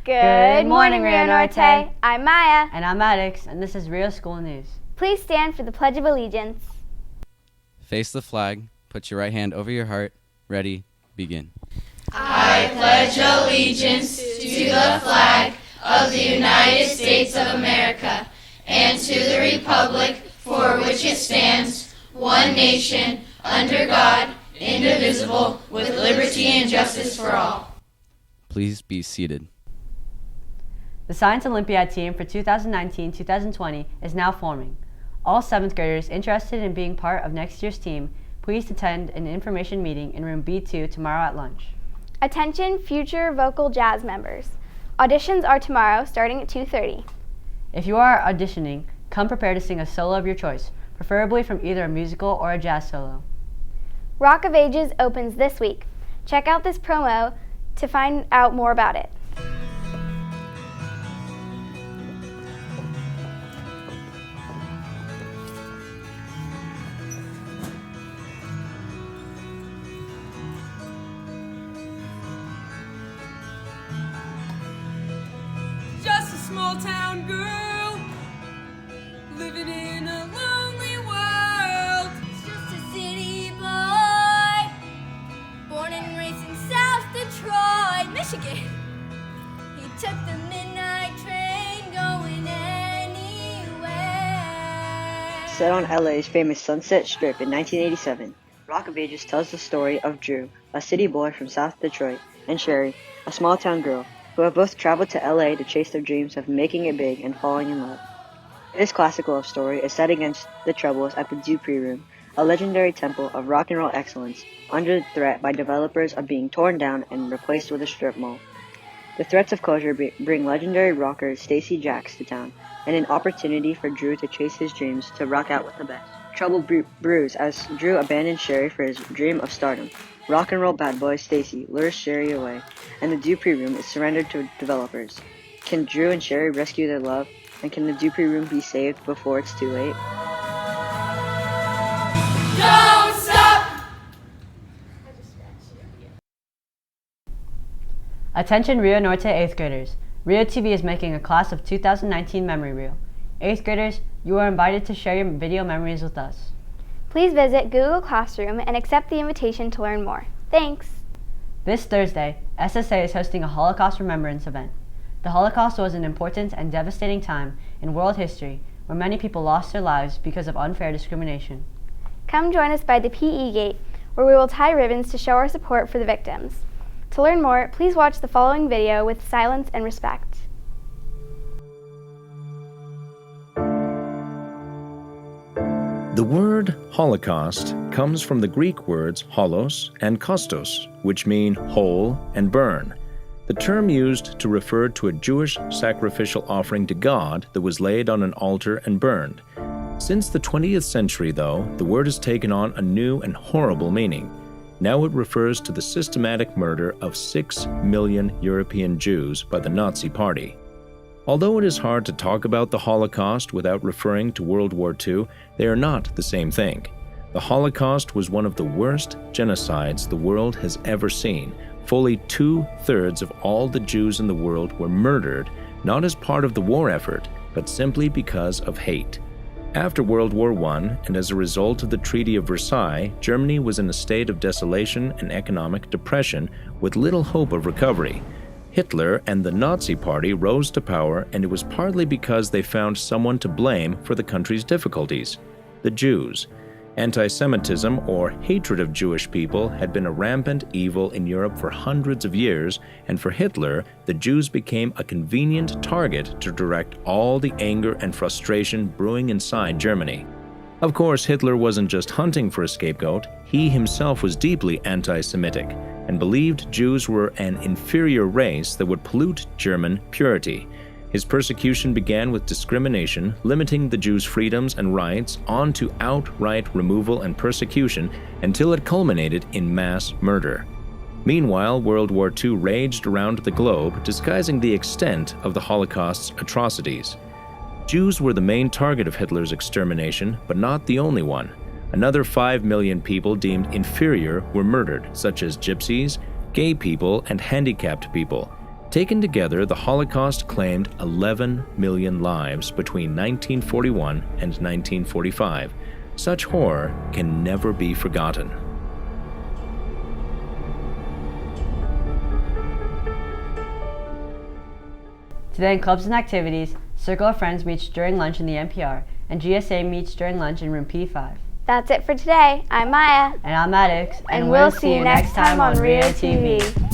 Good morning, Rio Norte. I'm Maya. And I'm Maddox, and this is Rio School News. Please stand for the Pledge of Allegiance. Face the flag, put your right hand over your heart. Ready, begin. I pledge allegiance to the flag of the United States of America and to the republic for which it stands, one nation, under God, indivisible, with liberty and justice for all. Please be seated. The Science Olympiad team for 2019-2020 is now forming. All 7th graders interested in being part of next year's team, please attend an information meeting in room B2 tomorrow at lunch. Attention future vocal jazz members. Auditions are tomorrow starting at 2:30. If you are auditioning, come prepared to sing a solo of your choice, preferably from either a musical or a jazz solo. Rock of Ages opens this week. Check out this promo to find out more about it. Just a small town girl living in a lonely world. It's just a city boy born and raised in South Detroit, Michigan. He took the midnight train going anywhere. Set on LA's famous Sunset Strip in 1987, Rock of Ages tells the story of Drew, a city boy from South Detroit, and Sherry, a small town girl, who have both traveled to LA to chase their dreams of making it big and falling in love. This classic love story is set against the troubles at the Dupree Room, a legendary temple of rock and roll excellence, under threat by developers of being torn down and replaced with a strip mall. The threats of closure bring legendary rocker Stacey Jacks to town, and an opportunity for Drew to chase his dreams to rock out with the best. Trouble brews as Drew abandons Sherry for his dream of stardom. Rock and roll bad boy Stacey lures Sherry away, and the Dupree Room is surrendered to developers. Can Drew and Sherry rescue their love, and can the Dupree Room be saved before it's too late? Don't stop! Attention Rio Norte 8th graders. RioTV is making a class of 2019 memory reel. 8th graders, you are invited to share your video memories with us. Please visit Google Classroom and accept the invitation to learn more. Thanks. This Thursday, SSA is hosting a Holocaust Remembrance event. The Holocaust was an important and devastating time in world history where many people lost their lives because of unfair discrimination. Come join us by the PE gate, where we will tie ribbons to show our support for the victims. To learn more, please watch the following video with silence and respect. The word Holocaust comes from the Greek words holos and kostos, which mean whole and burn. The term used to refer to a Jewish sacrificial offering to God that was laid on an altar and burned. Since the 20th century, though, the word has taken on a new and horrible meaning. Now it refers to the systematic murder of 6 million European Jews by the Nazi Party. Although it is hard to talk about the Holocaust without referring to World War II, they are not the same thing. The Holocaust was one of the worst genocides the world has ever seen. Fully 2/3 of all the Jews in the world were murdered, not as part of the war effort, but simply because of hate. After World War I, and as a result of the Treaty of Versailles, Germany was in a state of desolation and economic depression with little hope of recovery. Hitler and the Nazi Party rose to power, and it was partly because they found someone to blame for the country's difficulties: the Jews. Anti-Semitism, or hatred of Jewish people, had been a rampant evil in Europe for hundreds of years, and for Hitler, the Jews became a convenient target to direct all the anger and frustration brewing inside Germany. Of course, Hitler wasn't just hunting for a scapegoat. He himself was deeply anti-Semitic and believed Jews were an inferior race that would pollute German purity. His persecution began with discrimination, limiting the Jews' freedoms and rights, on to outright removal and persecution, until it culminated in mass murder. Meanwhile, World War II raged around the globe, disguising the extent of the Holocaust's atrocities. Jews were the main target of Hitler's extermination, but not the only one. Another 5 million people deemed inferior were murdered, such as gypsies, gay people, and handicapped people. Taken together, the Holocaust claimed 11 million lives between 1941 and 1945. Such horror can never be forgotten. Today in clubs and activities, Circle of Friends meets during lunch in the NPR, and GSA meets during lunch in room P5. That's it for today. I'm Maya. And I'm Maddox, And we'll see you next time on RioTV.